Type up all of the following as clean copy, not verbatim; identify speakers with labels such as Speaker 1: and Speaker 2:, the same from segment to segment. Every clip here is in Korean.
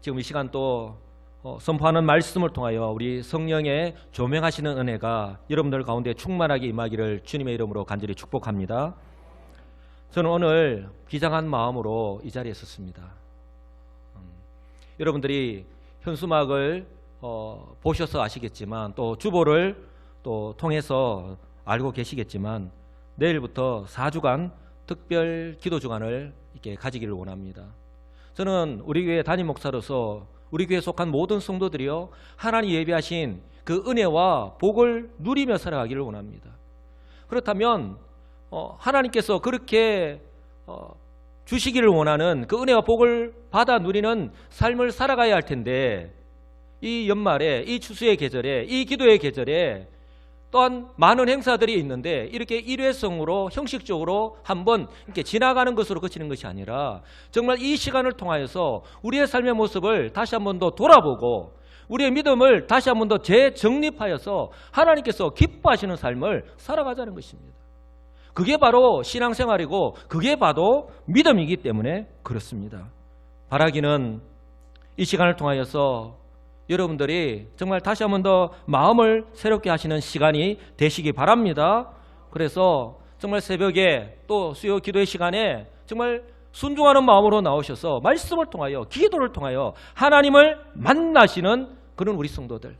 Speaker 1: 지금 이 시간 또 선포하는 말씀을 통하여 우리 성령의 조명하시는 은혜가 여러분들 가운데 충만하게 임하기를 주님의 이름으로 간절히 축복합니다. 저는 오늘 비장한 마음으로 이 자리에 섰습니다. 여러분들이 현수막을 보셔서 아시겠지만 또 주보를 또 통해서 알고 계시겠지만 내일부터 4주간 특별 기도 주간을 이렇게 가지기를 원합니다. 저는 우리 교회 담임 목사로서 우리 교회에 속한 모든 성도들이요 하나님 예비하신 그 은혜와 복을 누리며 살아가기를 원합니다. 그렇다면 하나님께서 그렇게 주시기를 원하는 그 은혜와 복을 받아 누리는 삶을 살아가야 할 텐데 이 연말에 이 추수의 계절에 이 기도의 계절에 또한 많은 행사들이 있는데 이렇게 일회성으로 형식적으로 한번 이렇게 지나가는 것으로 그치는 것이 아니라 정말 이 시간을 통하여서 우리의 삶의 모습을 다시 한번 더 돌아보고 우리의 믿음을 다시 한번 더 재정립하여서 하나님께서 기뻐하시는 삶을 살아가자는 것입니다. 그게 바로 신앙생활이고 그게 바로 믿음이기 때문에 그렇습니다. 바라기는 이 시간을 통하여서 여러분들이 정말 다시 한번 더 마음을 새롭게 하시는 시간이 되시기 바랍니다. 그래서 정말 새벽에 또 수요 기도의 시간에 정말 순종하는 마음으로 나오셔서 말씀을 통하여 기도를 통하여 하나님을 만나시는 그런 우리 성도들,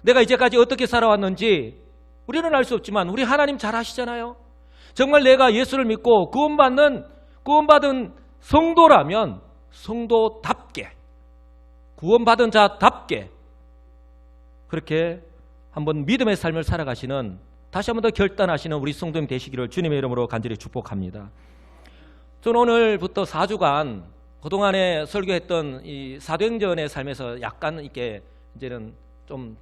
Speaker 1: 내가 이제까지 어떻게 살아왔는지 우리는 알 수 없지만 우리 하나님 잘 아시잖아요. 정말 내가 예수를 믿고 구원받은 성도라면 성도답게 구원받은 자답게 그렇게 한번 믿음의 삶을 살아가시는 다시 한번 더 결단하시는 우리 성도님 되시기를 주님의 이름으로 간절히 축복합니다. 저는 오늘부터 4주간 그동안에 설교했던 이 사도행전의 삶에서 약간 이렇게 이제는 좀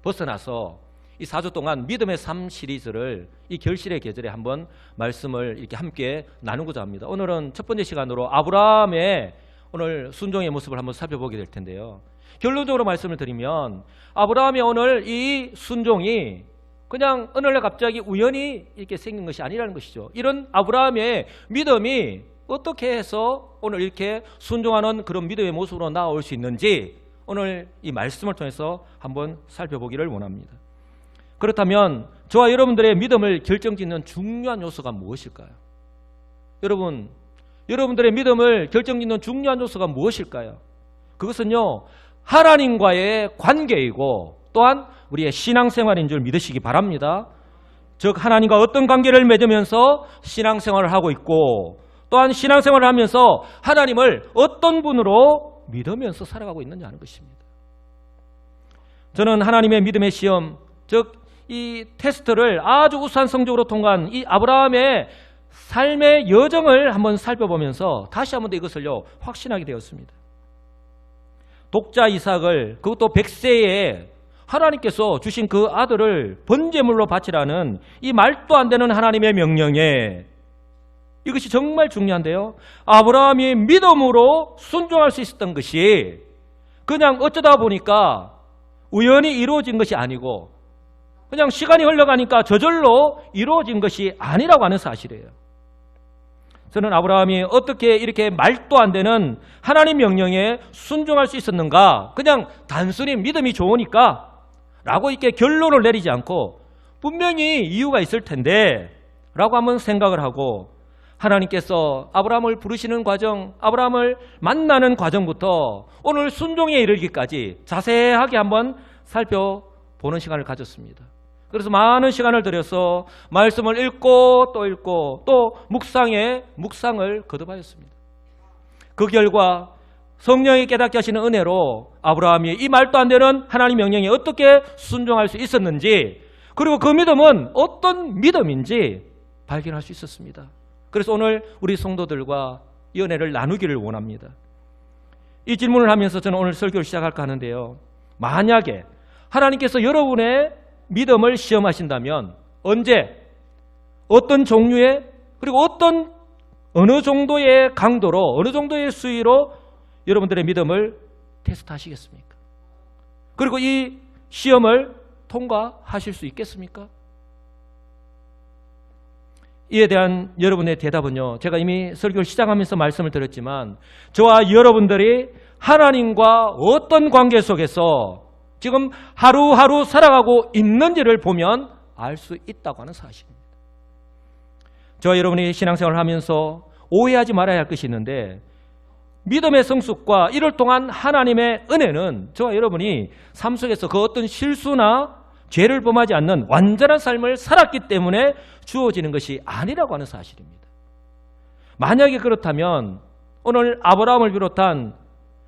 Speaker 1: 벗어나서 이 4주 동안 믿음의 삶 시리즈를 이 결실의 계절에 한번 말씀을 이렇게 함께 나누고자 합니다. 오늘은 첫 번째 시간으로 아브라함의 오늘 순종의 모습을 한번 살펴보게 될 텐데요. 결론적으로 말씀을 드리면 아브라함의 오늘 이 순종이 그냥 어느 날 갑자기 우연히 이렇게 생긴 것이 아니라는 것이죠. 이런 아브라함의 믿음이 어떻게 해서 오늘 이렇게 순종하는 그런 믿음의 모습으로 나올 수 있는지 오늘 이 말씀을 통해서 한번 살펴보기를 원합니다. 그렇다면 저와 여러분들의 믿음을 결정짓는 중요한 요소가 무엇일까요? 여러분들의 믿음을 결정짓는 중요한 요소가 무엇일까요? 그것은요 하나님과의 관계이고 또한 우리의 신앙생활인 줄 믿으시기 바랍니다. 즉 하나님과 어떤 관계를 맺으면서 신앙생활을 하고 있고 또한 신앙생활을 하면서 하나님을 어떤 분으로 믿으면서 살아가고 있느냐 하는 것입니다. 저는 하나님의 믿음의 시험, 즉 이 테스트를 아주 우수한 성적으로 통과한 이 아브라함의 삶의 여정을 한번 살펴보면서 다시 한번 더 이것을요 확신하게 되었습니다. 독자 이삭을 그것도 100세에 하나님께서 주신 그 아들을 번제물로 바치라는 이 말도 안 되는 하나님의 명령에 이것이 정말 중요한데요. 아브라함이 믿음으로 순종할 수 있었던 것이 그냥 어쩌다 보니까 우연히 이루어진 것이 아니고 그냥 시간이 흘러가니까 저절로 이루어진 것이 아니라고 하는 사실이에요. 저는 아브라함이 어떻게 이렇게 말도 안 되는 하나님 명령에 순종할 수 있었는가? 그냥 단순히 믿음이 좋으니까 라고 이렇게 결론을 내리지 않고 분명히 이유가 있을 텐데 라고 한번 생각을 하고 하나님께서 아브라함을 부르시는 과정, 아브라함을 만나는 과정부터 오늘 순종에 이르기까지 자세하게 한번 살펴보는 시간을 가졌습니다. 그래서 많은 시간을 들여서 말씀을 읽고 또 묵상을 거듭하였습니다. 그 결과 성령이 깨닫게 하시는 은혜로 아브라함이 이 말도 안 되는 하나님 명령에 어떻게 순종할 수 있었는지 그리고 그 믿음은 어떤 믿음인지 발견할 수 있었습니다. 그래서 오늘 우리 성도들과 이 은혜를 나누기를 원합니다. 이 질문을 하면서 저는 오늘 설교를 시작할까 하는데요. 만약에 하나님께서 여러분의 믿음을 시험하신다면 언제, 어떤 종류의 그리고 어느 정도의 강도로 어느 정도의 수위로 여러분들의 믿음을 테스트하시겠습니까? 그리고 이 시험을 통과하실 수 있겠습니까? 이에 대한 여러분의 대답은요 제가 이미 설교를 시작하면서 말씀을 드렸지만 저와 여러분들이 하나님과 어떤 관계 속에서 지금 하루하루 살아가고 있는지를 보면 알 수 있다고 하는 사실입니다. 저와 여러분이 신앙생활을 하면서 오해하지 말아야 할 것이 있는데, 믿음의 성숙과 이를 통한 하나님의 은혜는 저와 여러분이 삶 속에서 그 어떤 실수나 죄를 범하지 않는 완전한 삶을 살았기 때문에 주어지는 것이 아니라고 하는 사실입니다. 만약에 그렇다면 오늘 아브라함을 비롯한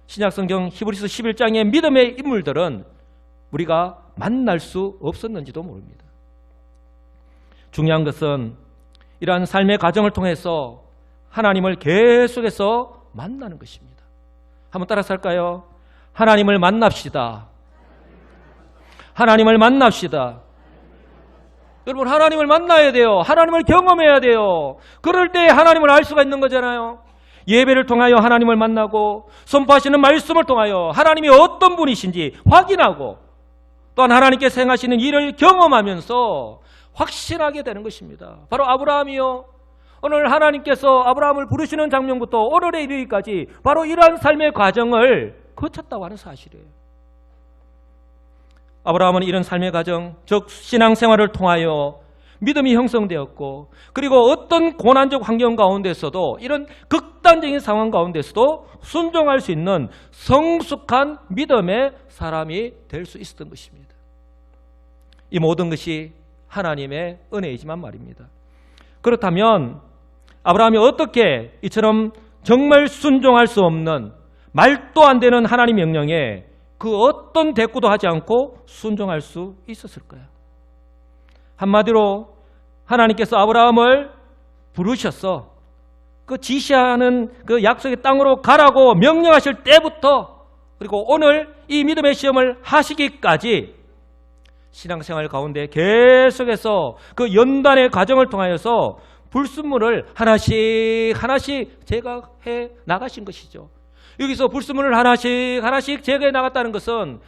Speaker 1: 신약성경 히브리서 11장의 믿음의 인물들은 우리가 만날 수 없었는지도 모릅니다. 중요한 것은 이러한 삶의 과정을 통해서 하나님을 계속해서 만나는 것입니다. 한번 따라서 할까요? 하나님을 만납시다. 하나님을 만납시다. 여러분, 하나님을 만나야 돼요. 하나님을 경험해야 돼요. 그럴 때 하나님을 알 수가 있는 거잖아요. 예배를 통하여 하나님을 만나고 선포하시는 말씀을 통하여 하나님이 어떤 분이신지 확인하고 또한 하나님께서 행하시는 일을 경험하면서 확신하게 되는 것입니다. 바로 아브라함이요, 오늘 하나님께서 아브라함을 부르시는 장면부터 오늘에 이르기까지 바로 이러한 삶의 과정을 거쳤다고 하는 사실이에요. 아브라함은 이런 삶의 과정, 즉 신앙생활을 통하여 믿음이 형성되었고, 그리고 어떤 고난적 환경 가운데서도 이런 극단적인 상황 가운데서도 순종할 수 있는 성숙한 믿음의 사람이 될 수 있었던 것입니다. 이 모든 것이 하나님의 은혜이지만 말입니다. 그렇다면 아브라함이 어떻게 이처럼 정말 순종할 수 없는 말도 안 되는 하나님 명령에 그 어떤 대꾸도 하지 않고 순종할 수 있었을까요? 한마디로 하나님께서 아브라함을 부르셔서 그 지시하는 그 약속의 땅으로 가라고 명령하실 때부터, 그리고 오늘 이 믿음의 시험을 하시기까지 신앙생활 가운데 계속해서 그 연단의 과정을 통하여서 불순물을 하나씩 제거해 나가신 것이죠. 여기서 불순물을 하나씩 제거해 나갔다는 것은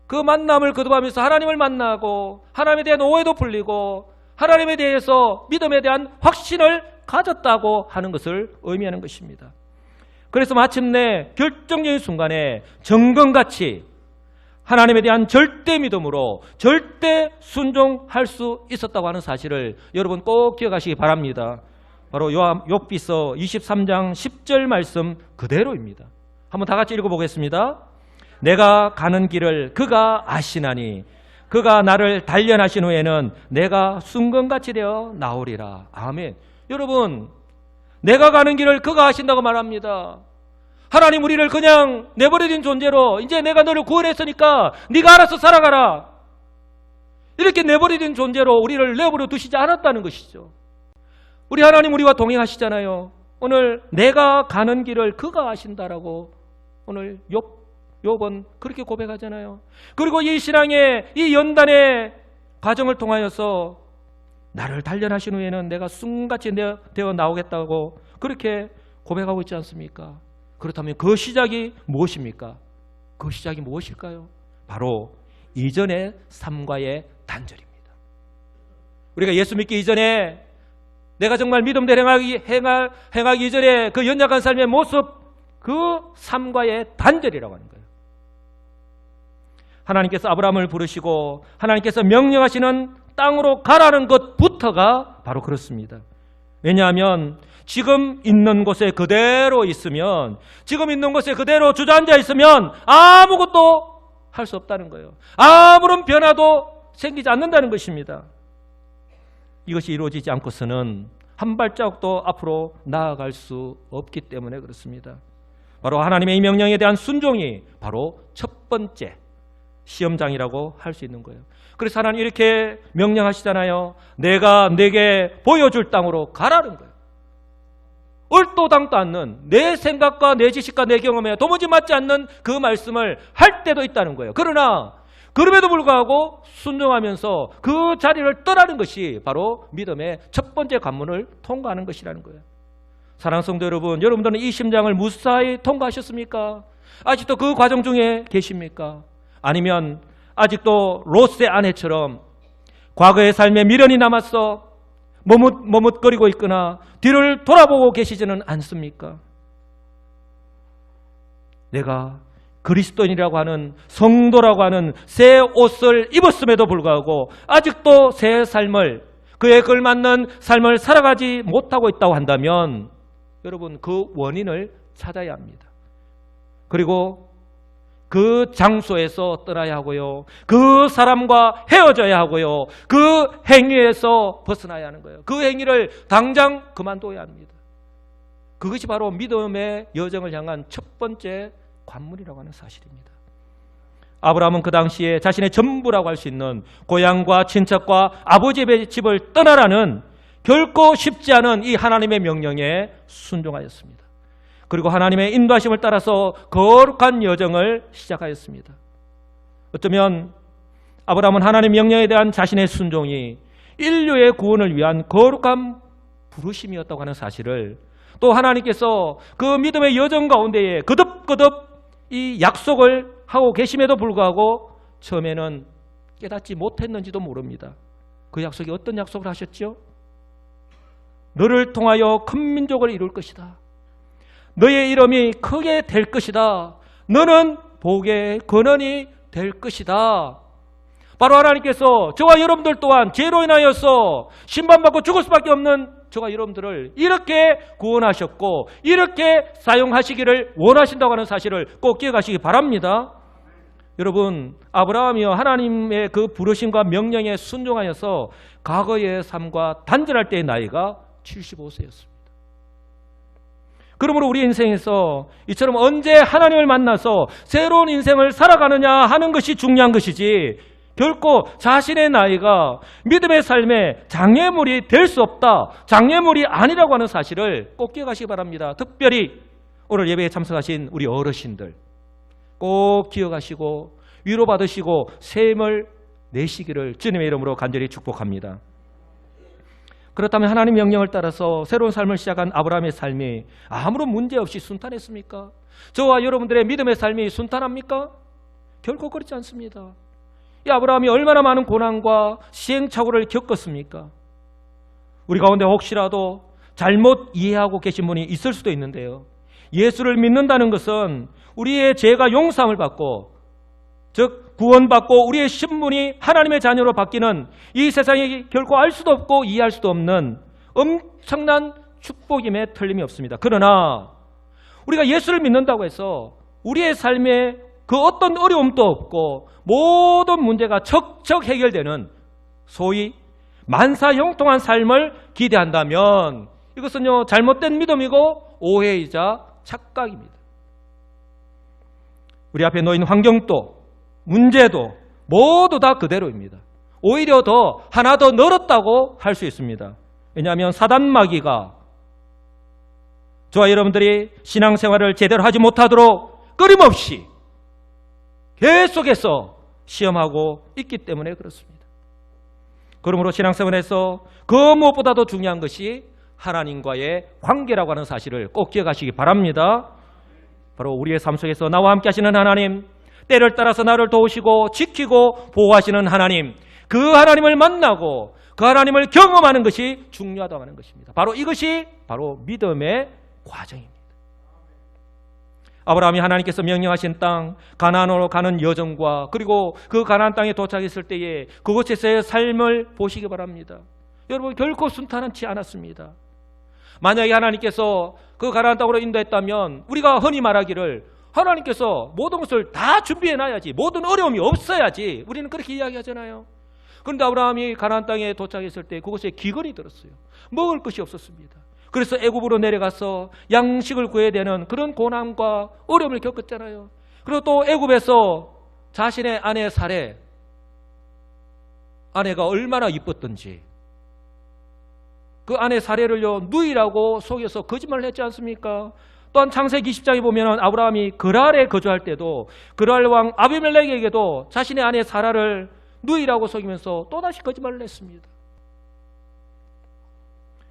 Speaker 1: 그 만남을 거듭하면서 하나님을 만나고 하나님에 대한 오해도 풀리고 하나님에 대해서 믿음에 대한 확신을 가졌다고 하는 것을 의미하는 것입니다. 그래서 마침내 결정적인 순간에 정금같이 하나님에 대한 절대 믿음으로 절대 순종할 수 있었다고 하는 사실을 여러분 꼭 기억하시기 바랍니다. 바로 욥기서 23장 10절 말씀 그대로입니다. 한번 다 같이 읽어보겠습니다. 내가 가는 길을 그가 아시나니 그가 나를 단련하신 후에는 내가 순금같이 되어 나오리라. 아멘. 여러분, 내가 가는 길을 그가 아신다고 말합니다. 하나님 우리를 그냥 내버려진 존재로 이제 내가 너를 구원했으니까 네가 알아서 살아가라, 이렇게 내버려진 존재로 우리를 내버려 두시지 않았다는 것이죠. 우리 하나님 우리와 동행하시잖아요. 오늘 내가 가는 길을 그가 아신다라고 오늘 욥은 그렇게 고백하잖아요. 그리고 이 신앙의 이 연단의 과정을 통하여서 나를 단련하신 후에는 내가 순같이 되어 나오겠다고 그렇게 고백하고 있지 않습니까? 그렇다면 그 시작이 무엇입니까? 그 시작이 무엇일까요? 바로 이전의 삶과의 단절입니다. 우리가 예수 믿기 이전에 내가 정말 믿음대로 행하기 이전에 그 연약한 삶의 모습, 그 삶과의 단절이라고 하는 거예요. 하나님께서 아브라함을 부르시고 하나님께서 명령하시는 땅으로 가라는 것부터가 바로 그렇습니다. 왜냐하면 지금 있는 곳에 그대로 있으면, 지금 있는 곳에 그대로 주저앉아 있으면 아무것도 할 수 없다는 거예요. 아무런 변화도 생기지 않는다는 것입니다. 이것이 이루어지지 않고서는 한 발자국도 앞으로 나아갈 수 없기 때문에 그렇습니다. 바로 하나님의 이 명령에 대한 순종이 바로 첫 번째 시험장이라고 할 수 있는 거예요. 그래서 하나님 이렇게 명령하시잖아요. 내가 내게 보여줄 땅으로 가라는 거예요. 얼토당도 않는 내 생각과 내 지식과 내 경험에 도무지 맞지 않는 그 말씀을 할 때도 있다는 거예요. 그러나 그럼에도 불구하고 순종하면서 그 자리를 떠나는 것이 바로 믿음의 첫 번째 관문을 통과하는 것이라는 거예요. 사랑하는 성도 여러분, 여러분들은 이 심장을 무사히 통과하셨습니까? 아직도 그 과정 중에 계십니까? 아니면 아직도 롯의 아내처럼 과거의 삶에 미련이 남았어 머뭇거리고 있거나 뒤를 돌아보고 계시지는 않습니까? 내가 그리스도인이라고 하는 성도라고 하는 새 옷을 입었음에도 불구하고 아직도 새 삶을, 그에 걸맞는 삶을 살아가지 못하고 있다고 한다면 여러분 그 원인을 찾아야 합니다. 그리고 그 장소에서 떠나야 하고요. 그 사람과 헤어져야 하고요. 그 행위에서 벗어나야 하는 거예요. 그 행위를 당장 그만둬야 합니다. 그것이 바로 믿음의 여정을 향한 첫 번째 관문이라고 하는 사실입니다. 아브라함은 그 당시에 자신의 전부라고 할 수 있는 고향과 친척과 아버지의 집을 떠나라는 결코 쉽지 않은 이 하나님의 명령에 순종하였습니다. 그리고 하나님의 인도하심을 따라서 거룩한 여정을 시작하였습니다. 어쩌면 아브라함은 하나님의 명령에 대한 자신의 순종이 인류의 구원을 위한 거룩한 부르심이었다고 하는 사실을, 또 하나님께서 그 믿음의 여정 가운데에 거듭거듭 이 약속을 하고 계심에도 불구하고 처음에는 깨닫지 못했는지도 모릅니다. 그 약속이 어떤 약속을 하셨죠? 너를 통하여 큰 민족을 이룰 것이다. 너의 이름이 크게 될 것이다. 너는 복의 근원이 될 것이다. 바로 하나님께서 저와 여러분들 또한 죄로 인하여서 심판받고 죽을 수밖에 없는 저와 여러분들을 이렇게 구원하셨고 이렇게 사용하시기를 원하신다고 하는 사실을 꼭 기억하시기 바랍니다. 여러분, 아브라함이요 하나님의 그 부르심과 명령에 순종하여서 과거의 삶과 단절할 때의 나이가 75세였습니다. 그러므로 우리 인생에서 이처럼 언제 하나님을 만나서 새로운 인생을 살아가느냐 하는 것이 중요한 것이지, 결코 자신의 나이가 믿음의 삶에 장애물이 될 수 없다, 장애물이 아니라고 하는 사실을 꼭 기억하시기 바랍니다. 특별히 오늘 예배에 참석하신 우리 어르신들 꼭 기억하시고 위로받으시고 셈을 내시기를 주님의 이름으로 간절히 축복합니다. 그렇다면 하나님 명령을 따라서 새로운 삶을 시작한 아브라함의 삶이 아무런 문제 없이 순탄했습니까? 저와 여러분들의 믿음의 삶이 순탄합니까? 결코 그렇지 않습니다. 이 아브라함이 얼마나 많은 고난과 시행착오를 겪었습니까? 우리 가운데 혹시라도 잘못 이해하고 계신 분이 있을 수도 있는데요. 예수를 믿는다는 것은 우리의 죄가 용서함을 받고, 즉 구원받고 우리의 신분이 하나님의 자녀로 바뀌는 이 세상에 결코 알 수도 없고 이해할 수도 없는 엄청난 축복임에 틀림이 없습니다. 그러나 우리가 예수를 믿는다고 해서 우리의 삶에 그 어떤 어려움도 없고 모든 문제가 척척 해결되는 소위 만사형통한 삶을 기대한다면 이것은요 잘못된 믿음이고 오해이자 착각입니다. 우리 앞에 놓인 환경도 문제도 모두 다 그대로입니다. 오히려 하나 더 늘었다고 할 수 있습니다. 왜냐하면 사단 마귀가 저와 여러분들이 신앙생활을 제대로 하지 못하도록 끊임없이 계속해서 시험하고 있기 때문에 그렇습니다. 그러므로 신앙생활에서 그 무엇보다도 중요한 것이 하나님과의 관계라고 하는 사실을 꼭 기억하시기 바랍니다. 바로 우리의 삶 속에서 나와 함께 하시는 하나님, 때를 따라서 나를 도우시고 지키고 보호하시는 하나님, 그 하나님을 만나고 그 하나님을 경험하는 것이 중요하다고 하는 것입니다. 바로 이것이 바로 믿음의 과정입니다. 아브라함이 하나님께서 명령하신 땅 가나안으로 가는 여정과 그리고 그 가나안 땅에 도착했을 때에 그곳에서의 삶을 보시기 바랍니다. 여러분 결코 순탄하지 않았습니다. 만약에 하나님께서 그 가나안 땅으로 인도했다면 우리가 흔히 말하기를 하나님께서 모든 것을 다 준비해놔야지, 모든 어려움이 없어야지, 우리는 그렇게 이야기하잖아요. 그런데 아브라함이 가나안 땅에 도착했을 때 그곳에 기근이 들었어요. 먹을 것이 없었습니다. 그래서 애굽으로 내려가서 양식을 구해야 되는 그런 고난과 어려움을 겪었잖아요. 그리고 또 애굽에서 자신의 아내 사레, 아내가 얼마나 이뻤던지 그 아내 사레를요 누이라고 속여서 거짓말을 했지 않습니까? 또한 창세기 20장에 보면 아브라함이 그랄에 거주할 때도 그랄 왕 아비멜렉에게도 자신의 아내 사라를 누이라고 속이면서 또다시 거짓말을 했습니다.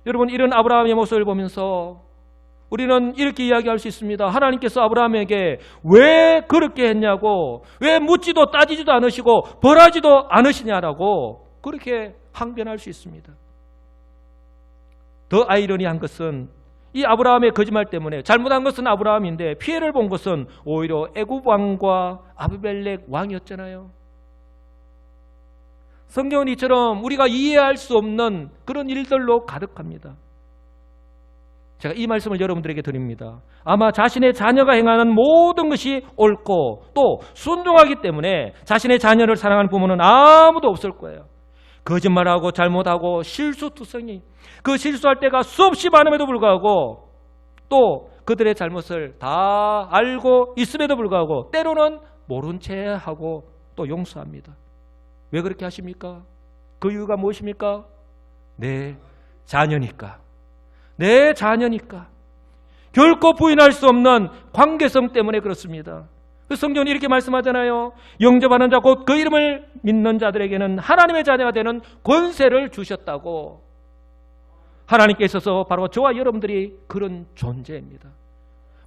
Speaker 1: 여러분 이런 아브라함의 모습을 보면서 우리는 이렇게 이야기할 수 있습니다. 하나님께서 아브라함에게 왜 그렇게 했냐고, 왜 묻지도 따지지도 않으시고 벌하지도 않으시냐라고 그렇게 항변할 수 있습니다. 더 아이러니한 것은 이 아브라함의 거짓말 때문에 잘못한 것은 아브라함인데 피해를 본 것은 오히려 애굽 왕과 아비멜렉 왕이었잖아요. 성경은 이처럼 우리가 이해할 수 없는 그런 일들로 가득합니다. 제가 이 말씀을 여러분들에게 드립니다. 아마 자신의 자녀가 행하는 모든 것이 옳고 또 순종하기 때문에 자신의 자녀를 사랑하는 부모는 아무도 없을 거예요. 거짓말하고 잘못하고 실수투성이, 그 실수할 때가 수없이 많음에도 불구하고 또 그들의 잘못을 다 알고 있음에도 불구하고 때로는 모른 채 하고 또 용서합니다. 왜 그렇게 하십니까? 그 이유가 무엇입니까? 내 자녀니까. 내 자녀니까. 결코 부인할 수 없는 관계성 때문에 그렇습니다. 성경은 이렇게 말씀하잖아요. 영접하는 자 곧 그 이름을 믿는 자들에게는 하나님의 자녀가 되는 권세를 주셨다고. 하나님께 있어서 바로 저와 여러분들이 그런 존재입니다.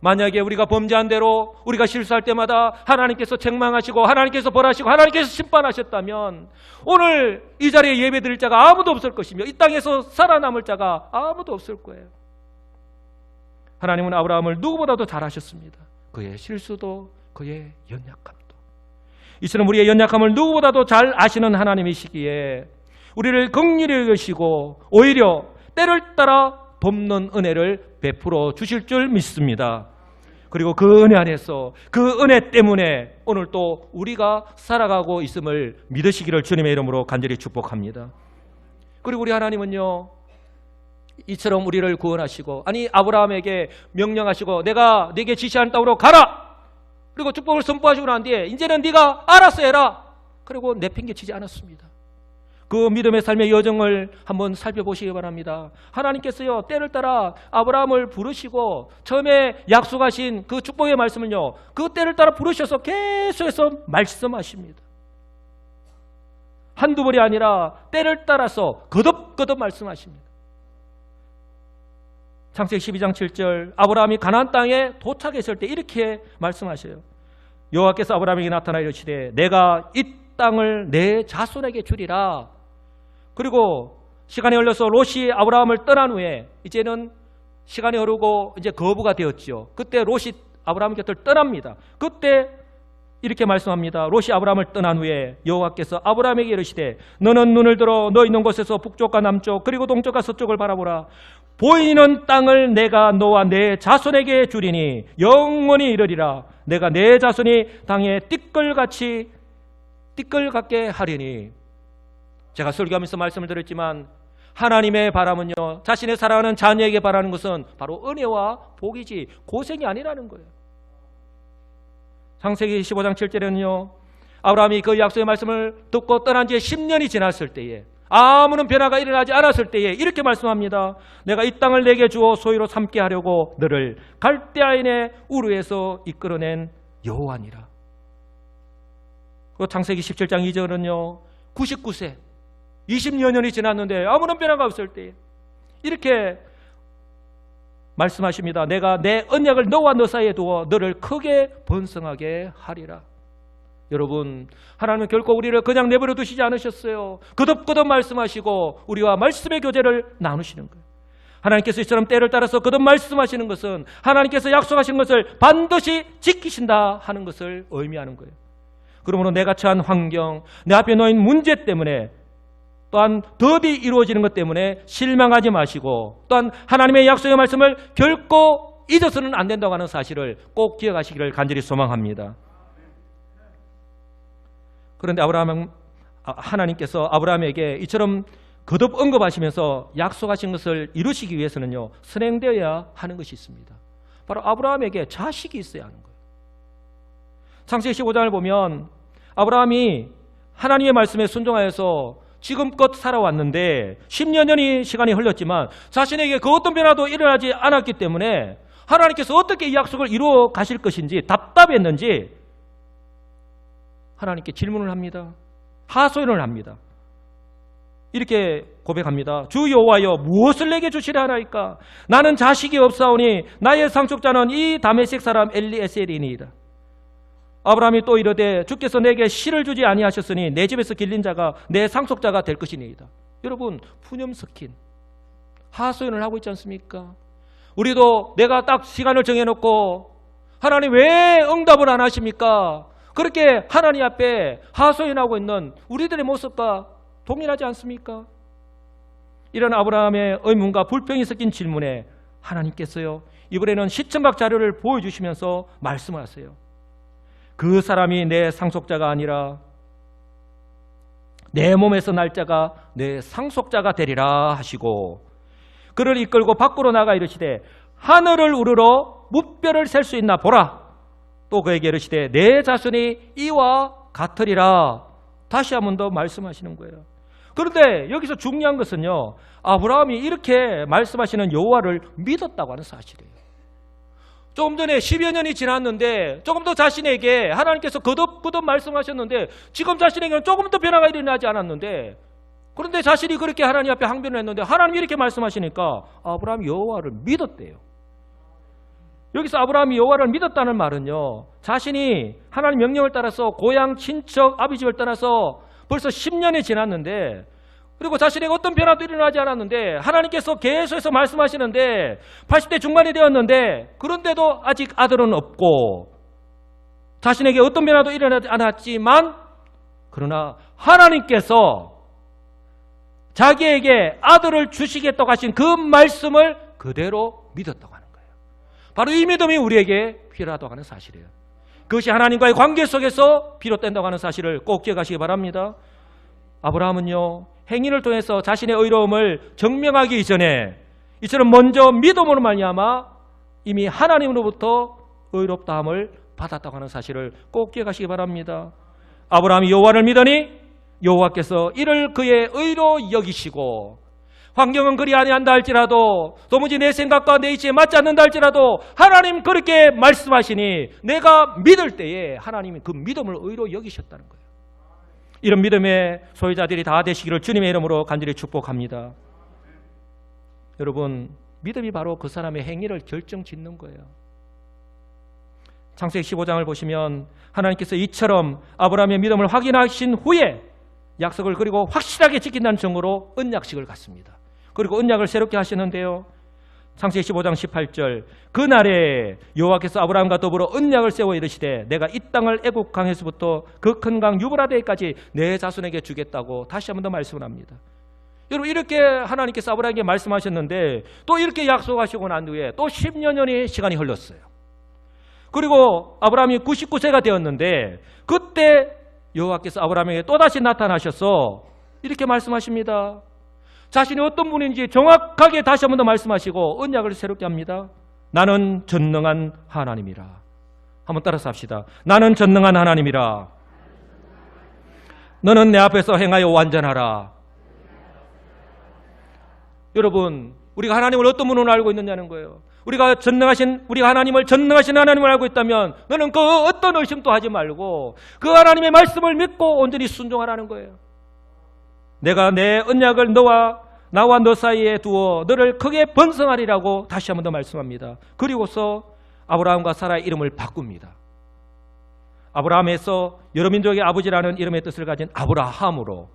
Speaker 1: 만약에 우리가 범죄한 대로 우리가 실수할 때마다 하나님께서 책망하시고 하나님께서 벌하시고 하나님께서 심판하셨다면 오늘 이 자리에 예배드릴 자가 아무도 없을 것이며 이 땅에서 살아남을 자가 아무도 없을 거예요. 하나님은 아브라함을 누구보다도 잘 아셨습니다. 그의 실수도 그의 연약함도. 이처럼 우리의 연약함을 누구보다도 잘 아시는 하나님이시기에 우리를 긍휼히 여기시고 오히려 때를 따라 돕는 은혜를 베풀어 주실 줄 믿습니다. 그리고 그 은혜 안에서 그 은혜 때문에 오늘 또 우리가 살아가고 있음을 믿으시기를 주님의 이름으로 간절히 축복합니다. 그리고 우리 하나님은요, 이처럼 우리를 구원하시고 아니 아브라함에게 명령하시고 내가 네게 지시한 땅으로 가라. 그리고 축복을 선포하시고 난 뒤에 이제는 네가 알아서 해라. 그리고 내팽개치지 않았습니다. 그 믿음의 삶의 여정을 한번 살펴보시기 바랍니다. 하나님께서요 때를 따라 아브라함을 부르시고 처음에 약속하신 그 축복의 말씀을요 그 때를 따라 부르셔서 계속해서 말씀하십니다. 한두 번이 아니라 때를 따라서 거듭거듭 말씀하십니다. 창세기 12장 7절 아브라함이 가나안 땅에 도착했을 때 이렇게 말씀하셔요. 여호와께서 아브라함에게 나타나 이르시되 내가 이 땅을 내 자손에게 주리라. 그리고 시간이 흘러서 롯이 아브라함을 떠난 후에 이제는 시간이 흐르고 이제 거부가 되었죠. 그때 롯이 아브라함 곁을 떠납니다. 그때 이렇게 말씀합니다. 롯이 아브라함을 떠난 후에 여호와께서 아브라함에게 이르시되 너는 눈을 들어 너 있는 곳에서 북쪽과 남쪽 그리고 동쪽과 서쪽을 바라보라. 보이는 땅을 내가 너와 내 자손에게 주리니 영원히 이르리라. 내가 내 자손이 땅에 띠끌같게 하리니. 제가 설교하면서 말씀을 드렸지만 하나님의 바람은요 자신의 사랑하는 자녀에게 바라는 것은 바로 은혜와 복이지 고생이 아니라는 거예요. 창세기 15장 7절에는요 아브라함이 그 약속의 말씀을 듣고 떠난 지 10년이 지났을 때에 아무런 변화가 일어나지 않았을 때에 이렇게 말씀합니다. 내가 이 땅을 내게 주어 소유로 삼게 하려고 너를 갈대아인의 우르에서 이끌어낸 여호와니라. 그 창세기 17장 2절은요 99세 20여 년이 지났는데 아무런 변화가 없을 때 이렇게 말씀하십니다. 내가 내 언약을 너와 너 사이에 두어 너를 크게 번성하게 하리라. 여러분 하나님은 결코 우리를 그냥 내버려 두시지 않으셨어요. 거듭거듭 말씀하시고 우리와 말씀의 교제를 나누시는 거예요. 하나님께서 이처럼 때를 따라서 거듭 말씀하시는 것은 하나님께서 약속하신 것을 반드시 지키신다 하는 것을 의미하는 거예요. 그러므로 내가 처한 환경, 내 앞에 놓인 문제 때문에 또한 더디 이루어지는 것 때문에 실망하지 마시고 또한 하나님의 약속의 말씀을 결코 잊어서는 안 된다고 하는 사실을 꼭 기억하시기를 간절히 소망합니다. 그런데 하나님께서 아브라함에게 이처럼 거듭 언급하시면서 약속하신 것을 이루시기 위해서는요 선행되어야 하는 것이 있습니다. 바로 아브라함에게 자식이 있어야 하는 거예요. 창세기 15장을 보면 아브라함이 하나님의 말씀에 순종하여서 지금껏 살아왔는데 10여 년이 시간이 흘렀지만 자신에게 그 어떤 변화도 일어나지 않았기 때문에 하나님께서 어떻게 이 약속을 이루어 가실 것인지 답답했는지 하나님께 질문을 합니다. 하소연을 합니다. 이렇게 고백합니다. 주 여호와여 무엇을 내게 주시려 하나이까? 나는 자식이 없사오니 나의 상속자는 이 다메섹 사람 엘리에셀이니이다. 아브라함이 또 이르되 주께서 내게 씨를 주지 아니하셨으니 내 집에서 길린 자가 내 상속자가 될 것이니이다. 여러분 푸념 섞인 하소연을 하고 있지 않습니까? 우리도 내가 딱 시간을 정해놓고 하나님 왜 응답을 안 하십니까? 그렇게 하나님 앞에 하소연하고 있는 우리들의 모습과 동일하지 않습니까? 이런 아브라함의 의문과 불평이 섞인 질문에 하나님께서요, 이번에는 시청각 자료를 보여주시면서 말씀을 하세요. 그 사람이 내 상속자가 아니라 내 몸에서 날 자가 내 상속자가 되리라 하시고, 그를 이끌고 밖으로 나가 이르시되 하늘을 우러러 무뼈를 셀 수 있나 보라. 또 그에게 이르시되 내 자손이 이와 같으리라. 다시 한 번 더 말씀하시는 거예요. 그런데 여기서 중요한 것은요, 아브라함이 이렇게 말씀하시는 여호와를 믿었다고 하는 사실이에요. 조금 전에 10여 년이 지났는데 조금 더 자신에게 하나님께서 거듭 말씀하셨는데 지금 자신에게는 조금 더 변화가 일어나지 않았는데, 그런데 자신이 그렇게 하나님 앞에 항변을 했는데 하나님이 이렇게 말씀하시니까 아브라함이 여호와를 믿었대요. 여기서 아브라함이 여호와를 믿었다는 말은요, 자신이 하나님 명령을 따라서 고향 친척 아비 집을 떠나서 벌써 10년이 지났는데, 그리고 자신에게 어떤 변화도 일어나지 않았는데 하나님께서 계속해서 말씀하시는데 80대 중반이 되었는데 그런데도 아직 아들은 없고 자신에게 어떤 변화도 일어나지 않았지만, 그러나 하나님께서 자기에게 아들을 주시겠다고 하신 그 말씀을 그대로 믿었다고 하는 거예요. 바로 이 믿음이 우리에게 필요하다고 하는 사실이에요. 그것이 하나님과의 관계 속에서 비롯된다고 하는 사실을 꼭 기억하시기 바랍니다. 아브라함은요, 행위를 통해서 자신의 의로움을 증명하기 이전에 이처럼 먼저 믿음으로 말미암아 이미 하나님으로부터 의롭다함을 받았다고 하는 사실을 꼭 기억하시기 바랍니다. 아브라함이 여호와를 믿으니 여호와께서 이를 그의 의로 여기시고, 환경은 그리 아니한다 할지라도, 도무지 내 생각과 내 이치에 맞지 않는다 할지라도 하나님 그렇게 말씀하시니 내가 믿을 때에 하나님이 그 믿음을 의로 여기셨다는 거예요. 이런 믿음의 소유자들이 다 되시기를 주님의 이름으로 간절히 축복합니다. 여러분, 믿음이 바로 그 사람의 행위를 결정짓는 거예요. 창세기 15장을 보시면 하나님께서 이처럼 아브라함의 믿음을 확인하신 후에 약속을 그리고 확실하게 지킨다는 증거로 언약식을 갖습니다. 그리고 언약을 새롭게 하시는데요, 창세기 15장 18절, 그날에 여호와께서 아브라함과 더불어 언약을 세워 이르시되 내가 이 땅을 애굽 강에서부터 그 큰 강 유브라데까지 내 자손에게 주겠다고 다시 한 번 더 말씀을 합니다. 여러분, 이렇게 하나님께서 아브라함에게 말씀하셨는데 또 이렇게 약속하시고 난 후에 또 10여 년의 시간이 흘렀어요. 그리고 아브라함이 99세가 되었는데 그때 여호와께서 아브라함에게 또다시 나타나셔서 이렇게 말씀하십니다. 자신이 어떤 분인지 정확하게 다시 한 번 더 말씀하시고 언약을 새롭게 합니다. 나는 전능한 하나님이라. 한번 따라서 합시다. 나는 전능한 하나님이라. 너는 내 앞에서 행하여 완전하라. 여러분, 우리가 하나님을 어떤 분으로 알고 있느냐는 거예요. 우리가 하나님을 전능하신 하나님을 알고 있다면 너는 그 어떤 의심도 하지 말고 그 하나님의 말씀을 믿고 온전히 순종하라는 거예요. 내가 내 언약을 나와 너 사이에 두어 너를 크게 번성하리라고 다시 한 번 더 말씀합니다. 그리고서 아브라함과 사라의 이름을 바꿉니다. 아브라함에서 여러 민족의 아버지라는 이름의 뜻을 가진 아브라함으로,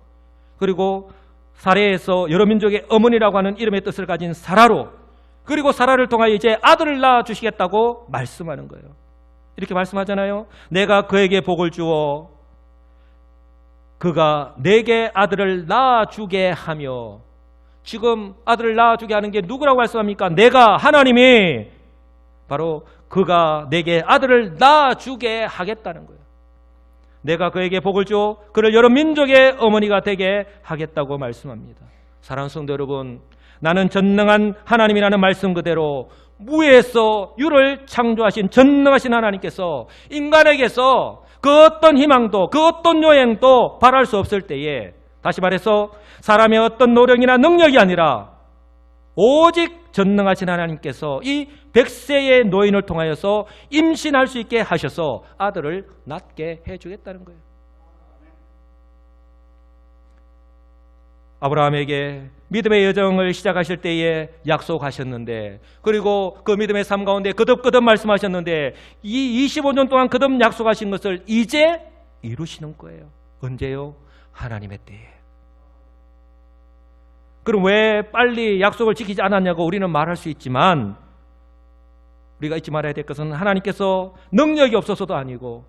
Speaker 1: 그리고 사레에서 여러 민족의 어머니라고 하는 이름의 뜻을 가진 사라로, 그리고 사라를 통하여 이제 아들을 낳아주시겠다고 말씀하는 거예요. 이렇게 말씀하잖아요. 내가 그에게 복을 주어 그가 내게 아들을 낳아주게 하며, 지금 아들을 낳아주게 하는 게 누구라고 말씀합니까? 내가, 하나님이 바로 그가 내게 아들을 낳아주게 하겠다는 거예요. 내가 그에게 복을 줘 그를 여러 민족의 어머니가 되게 하겠다고 말씀합니다. 사랑하는 성도 여러분, 나는 전능한 하나님이라는 말씀 그대로 무에서 유를 창조하신 전능하신 하나님께서 인간에게서 그 어떤 희망도 그 어떤 여행도 바랄 수 없을 때에, 다시 말해서 사람의 어떤 노력이나 능력이 아니라 오직 전능하신 하나님께서 이 100세의 노인을 통하여서 임신할 수 있게 하셔서 아들을 낳게 해주겠다는 거예요. 아브라함에게 믿음의 여정을 시작하실 때에 약속하셨는데, 그리고 그 믿음의 삶 가운데 거듭 말씀하셨는데, 이 25년 동안 거듭 약속하신 것을 이제 이루시는 거예요. 언제요? 하나님의 때에. 그럼 왜 빨리 약속을 지키지 않았냐고 우리는 말할 수 있지만, 우리가 잊지 말아야 될 것은 하나님께서 능력이 없어서도 아니고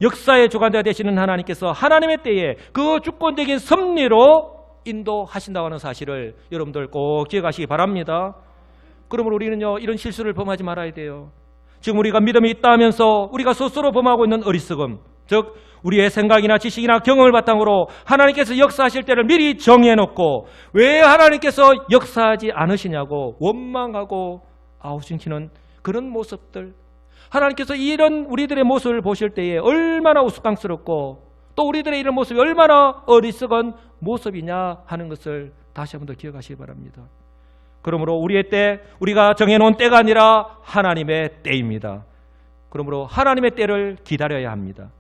Speaker 1: 역사의 주관자 되시는 하나님께서 하나님의 때에 그 주권적인 섭리로 인도하신다고 하는 사실을 여러분들 꼭 기억하시기 바랍니다. 그러므로 우리는요, 이런 실수를 범하지 말아야 돼요. 지금 우리가 믿음이 있다 하면서 우리가 스스로 범하고 있는 어리석음, 즉 우리의 생각이나 지식이나 경험을 바탕으로 하나님께서 역사하실 때를 미리 정해놓고 왜 하나님께서 역사하지 않으시냐고 원망하고 아우성치는 그런 모습들, 하나님께서 이런 우리들의 모습을 보실 때에 얼마나 우스꽝스럽고 또 우리들의 이런 모습이 얼마나 어리석은 모습이냐 하는 것을 다시 한번 더 기억하시기 바랍니다. 그러므로 우리의 때, 우리가 정해놓은 때가 아니라 하나님의 때입니다. 그러므로 하나님의 때를 기다려야 합니다.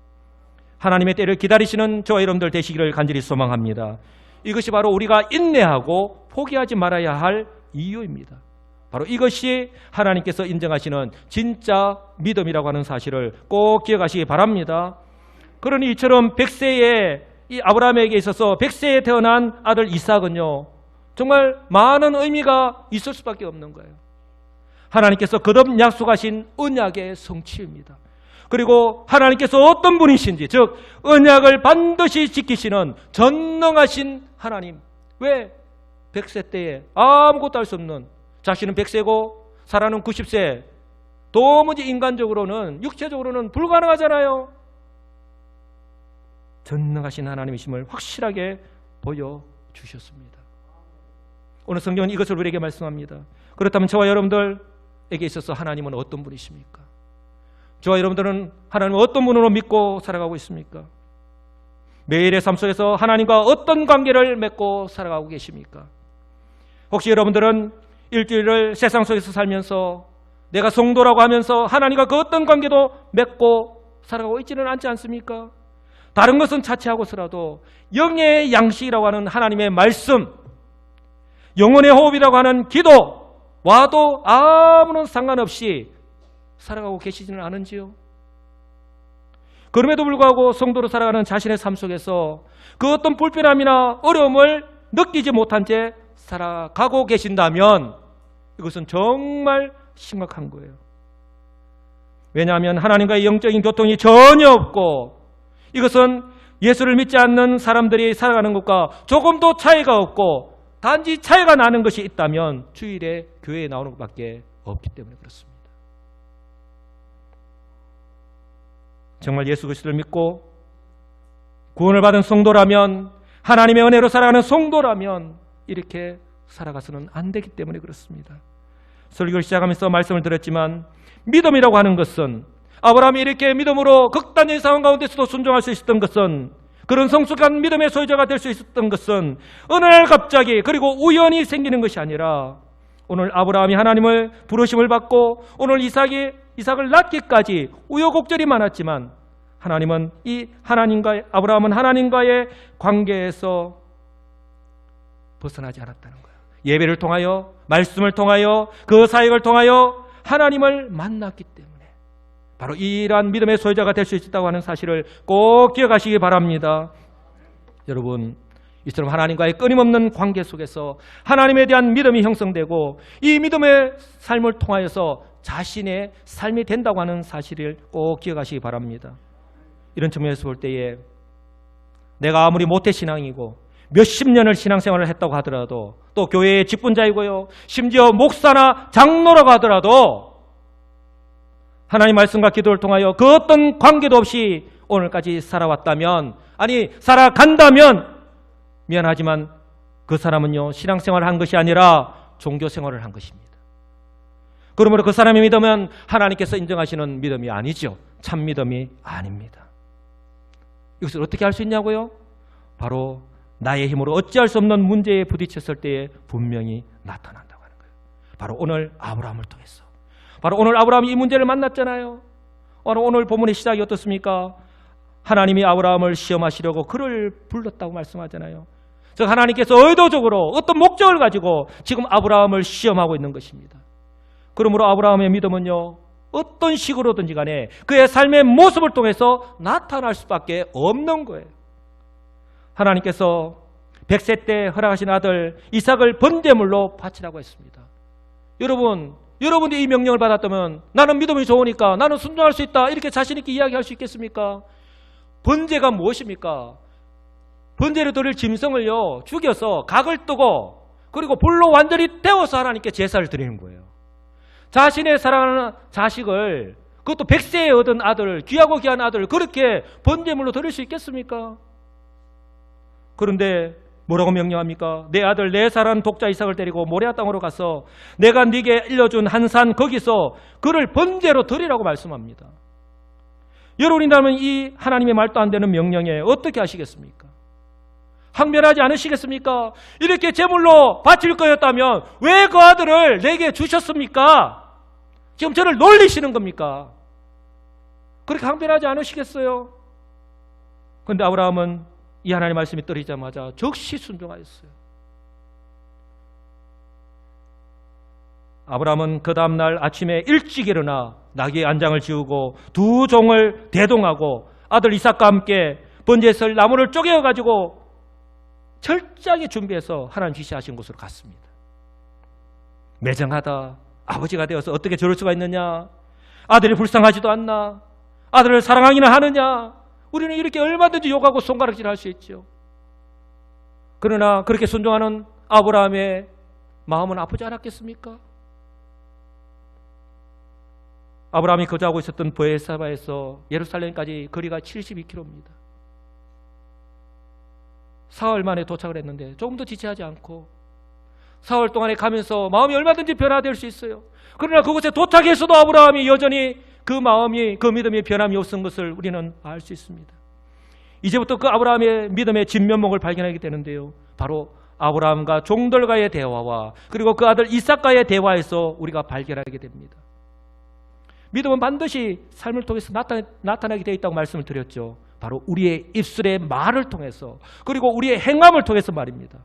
Speaker 1: 하나님의 때를 기다리시는 저와 여러분들 되시기를 간절히 소망합니다. 이것이 바로 우리가 인내하고 포기하지 말아야 할 이유입니다. 바로 이것이 하나님께서 인정하시는 진짜 믿음이라고 하는 사실을 꼭 기억하시기 바랍니다. 그러니 이처럼 100세의 이 아브라함에게 있어서 100세에 태어난 아들 이삭은요, 정말 많은 의미가 있을 수밖에 없는 거예요. 하나님께서 거듭 약속하신 언약의 성취입니다. 그리고 하나님께서 어떤 분이신지, 즉 언약을 반드시 지키시는 전능하신 하나님. 왜 100세 때에 아무것도 할 수 없는, 자신은 100세고 사라는 90세, 도무지 인간적으로는 육체적으로는 불가능하잖아요. 전능하신 하나님이심을 확실하게 보여주셨습니다. 오늘 성경은 이것을 우리에게 말씀합니다. 그렇다면 저와 여러분들에게 있어서 하나님은 어떤 분이십니까? 저와 여러분들은 하나님을 어떤 분으로 믿고 살아가고 있습니까? 매일의 삶 속에서 하나님과 어떤 관계를 맺고 살아가고 계십니까? 혹시 여러분들은 일주일을 세상 속에서 살면서 내가 성도라고 하면서 하나님과 그 어떤 관계도 맺고 살아가고 있지는 않지 않습니까? 다른 것은 차치하고서라도 영의 양식이라고 하는 하나님의 말씀, 영혼의 호흡이라고 하는 기도와도 아무런 상관없이 살아가고 계시지는 않은지요? 그럼에도 불구하고 성도로 살아가는 자신의 삶 속에서 그 어떤 불편함이나 어려움을 느끼지 못한 채 살아가고 계신다면 이것은 정말 심각한 거예요. 왜냐하면 하나님과의 영적인 교통이 전혀 없고 이것은 예수를 믿지 않는 사람들이 살아가는 것과 조금도 차이가 없고 단지 차이가 나는 것이 있다면 주일에 교회에 나오는 것밖에 없기 때문에 그렇습니다. 정말 예수 그리스도를 믿고 구원을 받은 성도라면, 하나님의 은혜로 살아가는 성도라면 이렇게 살아가서는 안 되기 때문에 그렇습니다. 설교를 시작하면서 말씀을 드렸지만 믿음이라고 하는 것은, 아브라함이 이렇게 믿음으로 극단적인 상황 가운데서도 순종할 수 있었던 것은, 그런 성숙한 믿음의 소유자가 될 수 있었던 것은 어느 날 갑자기 그리고 우연히 생기는 것이 아니라 오늘 아브라함이 하나님을 부르심을 받고 오늘 이삭을 낳기까지 우여곡절이 많았지만 하나님은 아브라함은 하나님과의 관계에서 벗어나지 않았다는 거예요. 예배를 통하여, 말씀을 통하여, 그 사역을 통하여 하나님을 만났기 때문에 바로 이러한 믿음의 소유자가 될 수 있었다고 하는 사실을 꼭 기억하시기 바랍니다. 여러분, 이처럼 하나님과의 끊임없는 관계 속에서 하나님에 대한 믿음이 형성되고 이 믿음의 삶을 통하여서 자신의 삶이 된다고 하는 사실을 꼭 기억하시기 바랍니다. 이런 측면에서 볼 때에 내가 아무리 모태신앙이고 몇십 년을 신앙생활을 했다고 하더라도, 또 교회의 직분자이고요, 심지어 목사나 장로라고 하더라도 하나님 말씀과 기도를 통하여 그 어떤 관계도 없이 오늘까지 살아왔다면, 아니 살아간다면 미안하지만 그 사람은요 신앙생활을 한 것이 아니라 종교생활을 한 것입니다. 그러므로 그 사람의 믿음은 하나님께서 인정하시는 믿음이 아니죠. 참 믿음이 아닙니다. 이것을 어떻게 할 수 있냐고요? 바로 나의 힘으로 어찌할 수 없는 문제에 부딪혔을 때에 분명히 나타난다고 하는 거예요. 바로 오늘 아브라함을 통해서, 바로 오늘 아브라함이 이 문제를 만났잖아요. 바로 오늘 본문의 시작이 어떻습니까? 하나님이 아브라함을 시험하시려고 그를 불렀다고 말씀하잖아요. 즉 하나님께서 의도적으로 어떤 목적을 가지고 지금 아브라함을 시험하고 있는 것입니다. 그러므로 아브라함의 믿음은요 어떤 식으로든지 간에 그의 삶의 모습을 통해서 나타날 수밖에 없는 거예요. 하나님께서 100세 때 허락하신 아들 이삭을 번제물로 바치라고 했습니다. 여러분 여러분이 이 명령을 받았다면 나는 믿음이 좋으니까 나는 순종할 수 있다 이렇게 자신 있게 이야기할 수 있겠습니까? 번제가 무엇입니까? 번제를 드릴 짐승을요 죽여서 각을 뜨고 그리고 불로 완전히 태워서 하나님께 제사를 드리는 거예요. 자신의 사랑하는 자식을, 그것도 100세에 얻은 아들을, 귀하고 귀한 아들을 그렇게 번제물로 드릴 수 있겠습니까? 그런데 뭐라고 명령합니까? 내 아들 내 사랑하는 독자 이삭을 데리고 모리아 땅으로 가서 내가 네게 일러준 한 산 거기서 그를 번제로 드리라고 말씀합니다. 여러분이라면 이 하나님의 말도 안 되는 명령에 어떻게 하시겠습니까? 항변하지 않으시겠습니까? 이렇게 제물로 바칠 거였다면 왜 그 아들을 내게 주셨습니까? 지금 저를 놀리시는 겁니까? 그렇게 항변하지 않으시겠어요? 그런데 아브라함은 이 하나님의 말씀이 떨어지자마자 즉시 순종하였어요. 아브라함은 그 다음날 아침에 일찍 일어나 나귀의 안장을 지우고 두 종을 대동하고 아들 이삭과 함께 번제설 나무를 쪼개어가지고 철저하게 준비해서 하나님 지시하신 곳으로 갔습니다. 매정하다. 아버지가 되어서 어떻게 저럴 수가 있느냐? 아들이 불쌍하지도 않나? 아들을 사랑하기는 하느냐? 우리는 이렇게 얼마든지 욕하고 손가락질 할 수 있죠. 그러나 그렇게 순종하는 아브라함의 마음은 아프지 않았겠습니까? 아브라함이 거주하고 있었던 브에사바에서 예루살렘까지 거리가 72km입니다. 사흘 만에 도착을 했는데 조금도 지체하지 않고 사흘 동안에 가면서 마음이 얼마든지 변화될 수 있어요. 그러나 그곳에 도착해서도 아브라함이 여전히 그 마음이, 그 믿음이 변함이 없은 것을 우리는 알 수 있습니다. 이제부터 그 아브라함의 믿음의 진면목을 발견하게 되는데요. 바로 아브라함과 종들과의 대화와 그리고 그 아들 이삭과의 대화에서 우리가 발견하게 됩니다. 믿음은 반드시 삶을 통해서 나타나게 되어 있다고 말씀을 드렸죠. 바로 우리의 입술의 말을 통해서 그리고 우리의 행함을 통해서 말입니다.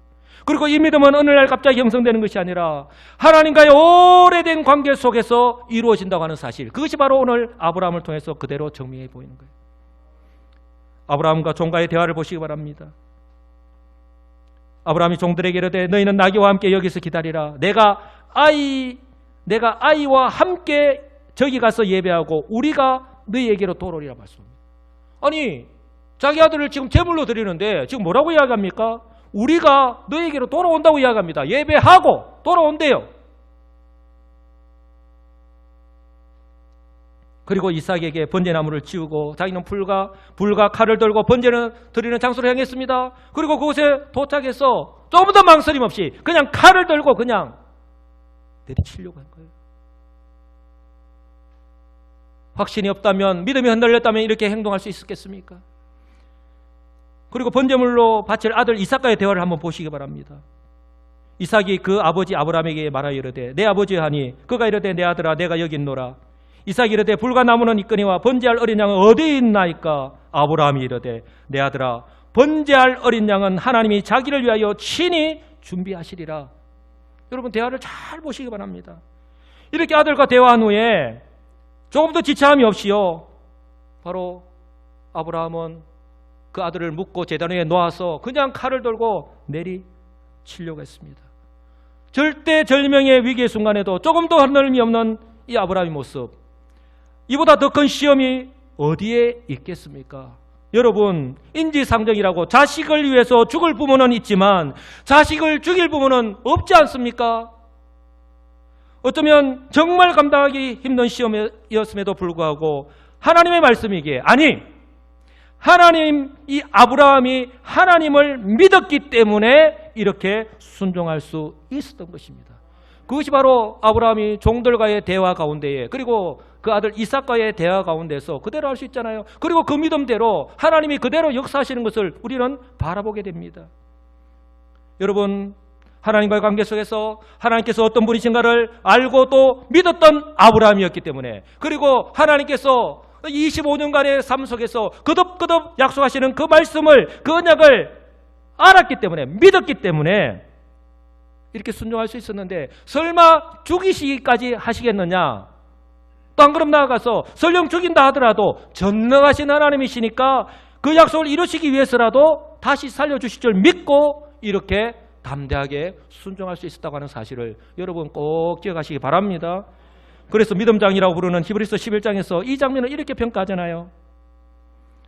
Speaker 1: 그리고 이 믿음은 어느 날 갑자기 형성되는 것이 아니라 하나님과의 오래된 관계 속에서 이루어진다고 하는 사실, 그것이 바로 오늘 아브라함을 통해서 그대로 증명해 보이는 거예요. 아브라함과 종과의 대화를 보시기 바랍니다. 아브라함이 종들에게 이르되 너희는 나귀와 함께 여기서 기다리라. 내가 아이와 함께 저기 가서 예배하고 우리가 너희에게로 돌아오리라 말씀합니다. 아니, 자기 아들을 지금 제물로 드리는데 지금 뭐라고 이야기합니까? 우리가 너희에게로 돌아온다고 이야기합니다. 예배하고 돌아온대요. 그리고 이삭에게 번제나무를 지우고 자기는 불과 칼을 들고 번제는 드리는 장소로 향했습니다. 그리고 그곳에 도착해서 조금 더 망설임 없이 그냥 칼을 들고 그냥 내리치려고 한 거예요. 확신이 없다면, 믿음이 흔들렸다면 이렇게 행동할 수 있었겠습니까? 그리고 번제물로 바칠 아들 이삭과의 대화를 한번 보시기 바랍니다. 이삭이 그 아버지 아브라함에게 말하여 이르되 내 아버지 하니 그가 이르되 내 아들아 내가 여기 있노라. 이삭이 이르되 불과 나무는 있거니와 번제할 어린 양은 어디 있나이까? 아브라함이 이르되 내 아들아 번제할 어린 양은 하나님이 자기를 위하여 친히 준비하시리라. 여러분 대화를 잘 보시기 바랍니다. 이렇게 아들과 대화한 후에 조금도 지체함이 없이요, 바로 아브라함은 그 아들을 묶고 제단 위에 놓아서 그냥 칼을 들고 내리치려고 했습니다. 절대절명의 위기의 순간에도 조금도 흔들림이 없는 이 아브라함의 모습, 이보다 더 큰 시험이 어디에 있겠습니까? 여러분, 인지상정이라고 자식을 위해서 죽을 부모는 있지만 자식을 죽일 부모는 없지 않습니까? 어쩌면 정말 감당하기 힘든 시험이었음에도 불구하고 하나님의 말씀이기에, 아니, 이 아브라함이 하나님을 믿었기 때문에 이렇게 순종할 수 있었던 것입니다. 그것이 바로 아브라함이 종들과의 대화 가운데에, 그리고 그 아들 이삭과의 대화 가운데서 그대로 할 수 있잖아요. 그리고 그 믿음대로 하나님이 그대로 역사하시는 것을 우리는 바라보게 됩니다. 여러분, 하나님과의 관계 속에서 하나님께서 어떤 분이신가를 알고 또 믿었던 아브라함이었기 때문에, 그리고 하나님께서 25년간의 삶 속에서 거듭거듭 약속하시는 그 말씀을, 그 언약을 알았기 때문에, 믿었기 때문에 이렇게 순종할 수 있었는데, 설마 죽이시기까지 하시겠느냐? 또 한 걸음 나아가서 설령 죽인다 하더라도 전능하신 하나님이시니까 그 약속을 이루시기 위해서라도 다시 살려주실 줄 믿고 이렇게 담대하게 순종할 수 있었다고 하는 사실을 여러분 꼭 기억하시기 바랍니다. 그래서 믿음장이라고 부르는 히브리서 11장에서 이 장면을 이렇게 평가하잖아요.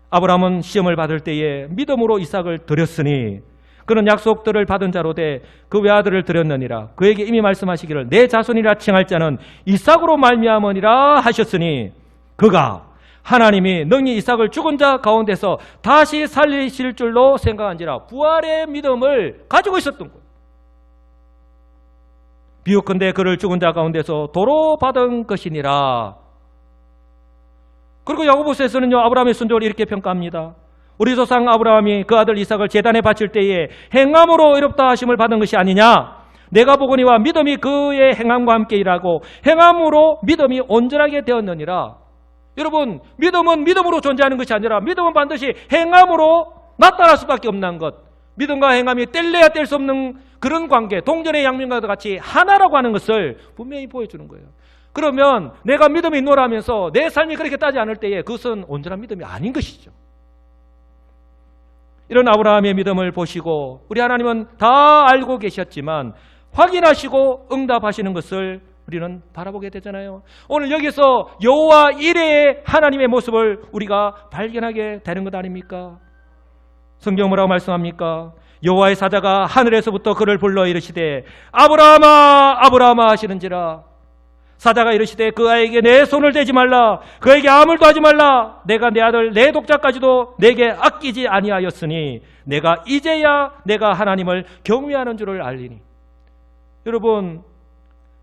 Speaker 1: 아브라함은 시험을 받을 때에 믿음으로 이삭을 드렸으니 그는 약속들을 받은 자로 돼 그 외아들을 드렸느니라. 그에게 이미 말씀하시기를 내 자손이라 칭할 자는 이삭으로 말미암으니라 하셨으니 그가 하나님이 능히 이삭을 죽은 자 가운데서 다시 살리실 줄로 생각한지라. 부활의 믿음을 가지고 있었던 거예요. 비유컨대 그를 죽은 자 가운데서 도로 받은 것이니라. 그리고 야고보서에서는요, 아브라함의 순종을 이렇게 평가합니다. 우리 조상 아브라함이 그 아들 이삭을 제단에 바칠 때에 행함으로 의롭다 하심을 받은 것이 아니냐. 내가 보거니와 믿음이 그의 행함과 함께 일하고 행함으로 믿음이 온전하게 되었느니라. 여러분, 믿음은 믿음으로 존재하는 것이 아니라 믿음은 반드시 행함으로 나타날 수밖에 없는 것. 믿음과 행함이 뗄래야 뗄 수 없는 그런 관계, 동전의 양면과 같이 하나라고 하는 것을 분명히 보여주는 거예요. 그러면 내가 믿음이 있노라면서 내 삶이 그렇게 따지 않을 때에 그것은 온전한 믿음이 아닌 것이죠. 이런 아브라함의 믿음을 보시고 우리 하나님은 다 알고 계셨지만 확인하시고 응답하시는 것을 우리는 바라보게 되잖아요. 오늘 여기서 여호와 이레의 하나님의 모습을 우리가 발견하게 되는 것 아닙니까? 성경 뭐라고 말씀합니까? 여호와의 사자가 하늘에서부터 그를 불러 이르시되 아브라함아 아브라함아 하시는지라. 사자가 이르시되 그 아이에게 내 손을 대지 말라. 그에게 아무도 하지 말라. 내가 내 아들 내 독자까지도 내게 아끼지 아니하였으니 내가 이제야 내가 하나님을 경외하는 줄을 알리니. 여러분,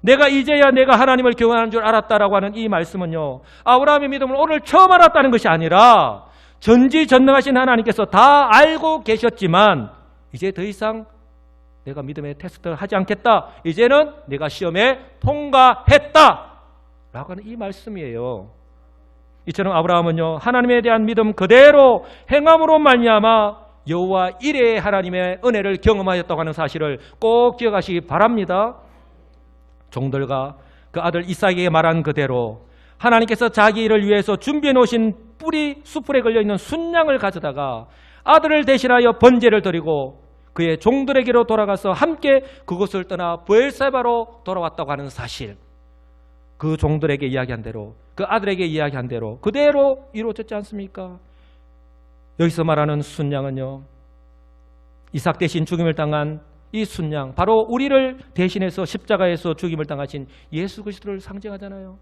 Speaker 1: 내가 이제야 내가 하나님을 경외하는 줄 알았다라고 하는 이 말씀은요, 아브라함의 믿음을 오늘 처음 알았다는 것이 아니라 전지전능하신 하나님께서 다 알고 계셨지만 이제 더 이상 내가 믿음의 테스트를 하지 않겠다. 이제는 내가 시험에 통과했다 라고 하는 이 말씀이에요. 이처럼 아브라함은요, 하나님에 대한 믿음 그대로 행함으로 말미암아 여호와 이레의 하나님의 은혜를 경험하였다고 하는 사실을 꼭 기억하시기 바랍니다. 종들과 그 아들 이삭에게 말한 그대로 하나님께서 자기 일을 위해서 준비해 놓으신 뿌리 수풀에 걸려있는 순양을 가져다가 아들을 대신하여 번제를 드리고 그의 종들에게로 돌아가서 함께 그곳을 떠나 브엘세바로 돌아왔다고 하는 사실, 그 종들에게 이야기한 대로, 그 아들에게 이야기한 대로 그대로 이루어졌지 않습니까? 여기서 말하는 순양은요, 이삭 대신 죽임을 당한 이 순양, 바로 우리를 대신해서 십자가에서 죽임을 당하신 예수 그리스도를 상징하잖아요.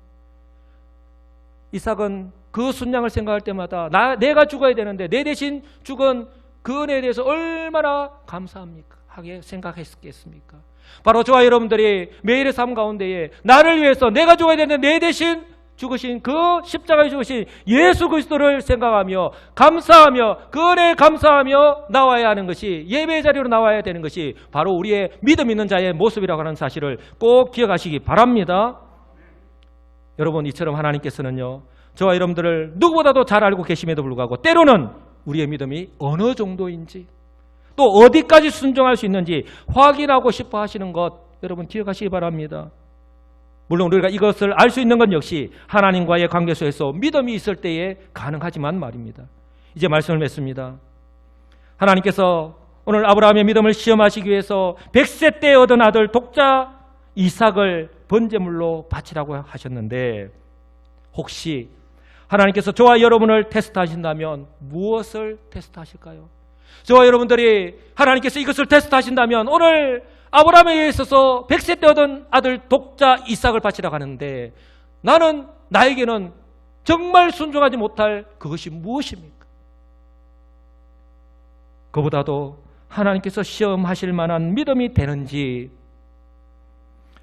Speaker 1: 이삭은 그 순양을 생각할 때마다 내가 죽어야 되는데 내 대신 죽은 그 은혜에 대해서 얼마나 감사합니까? 하게 생각했겠습니까? 바로 저와 여러분들이 매일의 삶 가운데에 나를 위해서 내가 죽어야 되는데 내 대신 죽으신 그 십자가에 죽으신 예수 그리스도를 생각하며 감사하며 그 은혜에 감사하며 나와야 하는 것이, 예배 자리로 나와야 되는 것이 바로 우리의 믿음 있는 자의 모습이라고 하는 사실을 꼭 기억하시기 바랍니다. 여러분, 이처럼 하나님께서는요, 저와 여러분들을 누구보다도 잘 알고 계심에도 불구하고 때로는 우리의 믿음이 어느 정도인지 또 어디까지 순종할 수 있는지 확인하고 싶어 하시는 것, 여러분 기억하시기 바랍니다. 물론 우리가 이것을 알 수 있는 건 역시 하나님과의 관계 속에서 믿음이 있을 때에 가능하지만 말입니다. 이제 말씀을 맺습니다. 하나님께서 오늘 아브라함의 믿음을 시험하시기 위해서 100세 때 얻은 아들 독자 이삭을 번제물로 바치라고 하셨는데, 혹시 하나님께서 저와 여러분을 테스트하신다면 무엇을 테스트하실까요? 저와 여러분들이 하나님께서 이것을 테스트하신다면 오늘 아브라함에 있어서 100세 때 얻은 아들 독자 이삭을 바치라고 하는데 나에게는 정말 순종하지 못할 그것이 무엇입니까? 그보다도 하나님께서 시험하실 만한 믿음이 되는지,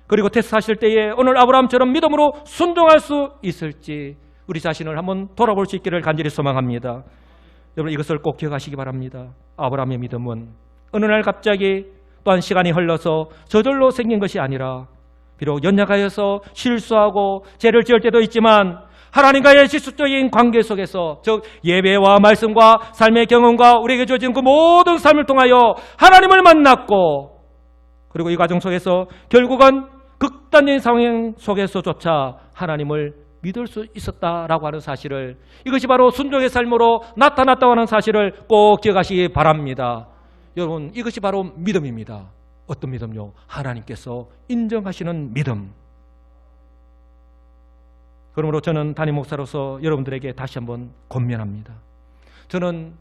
Speaker 1: 그리고 테스트하실 때에 오늘 아브라함처럼 믿음으로 순종할 수 있을지 우리 자신을 한번 돌아볼 수 있기를 간절히 소망합니다. 여러분, 이것을 꼭 기억하시기 바랍니다. 아브라함의 믿음은 어느 날 갑자기 또한 시간이 흘러서 저절로 생긴 것이 아니라 비록 연약하여서 실수하고 죄를 지을 때도 있지만 하나님과의 지속적인 관계 속에서, 즉 예배와 말씀과 삶의 경험과 우리에게 주어진 그 모든 삶을 통하여 하나님을 만났고, 그리고 이 과정 속에서 결국은 극단적인 상황 속에서조차 하나님을 믿을 수 있었다라고 하는 사실을, 이것이 바로 순종의 삶으로 나타났다고 하는 사실을 꼭 기억하시기 바랍니다. 여러분, 이것이 바로 믿음입니다. 어떤 믿음요? 하나님께서 인정하시는 믿음. 그러므로 저는 담임 목사로서 여러분들에게 다시 한번 권면합니다. 저는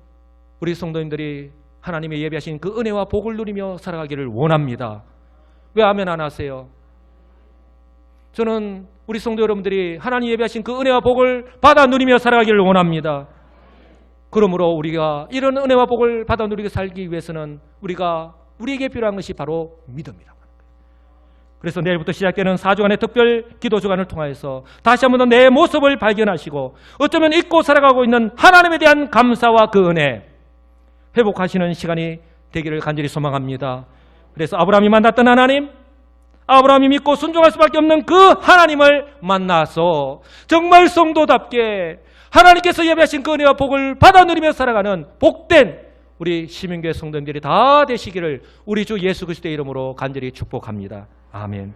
Speaker 1: 우리 성도님들이 하나님의 예비하신 그 은혜와 복을 누리며 살아가기를 원합니다. 왜 아멘 안 하세요? 저는 우리 성도 여러분들이 하나님 예비하신 그 은혜와 복을 받아 누리며 살아가기를 원합니다. 그러므로 우리가 이런 은혜와 복을 받아 누리게 살기 위해서는 우리에게 필요한 것이 바로 믿음이라고 하는 거예요. 그래서 내일부터 시작되는 4주간의 특별 기도 주간을 통하여서 다시 한번 더 내 모습을 발견하시고 어쩌면 잊고 살아가고 있는 하나님에 대한 감사와 그 은혜 회복하시는 시간이 되기를 간절히 소망합니다. 그래서 아브라함이 만났던 하나님, 아브라함이 믿고 순종할 수밖에 없는 그 하나님을 만나서 정말 성도답게 하나님께서 예배하신 그 은혜와 복을 받아 누리며 살아가는 복된 우리 시민교회 성도님들이 다 되시기를 우리 주 예수 그리스도의 이름으로 간절히 축복합니다. 아멘.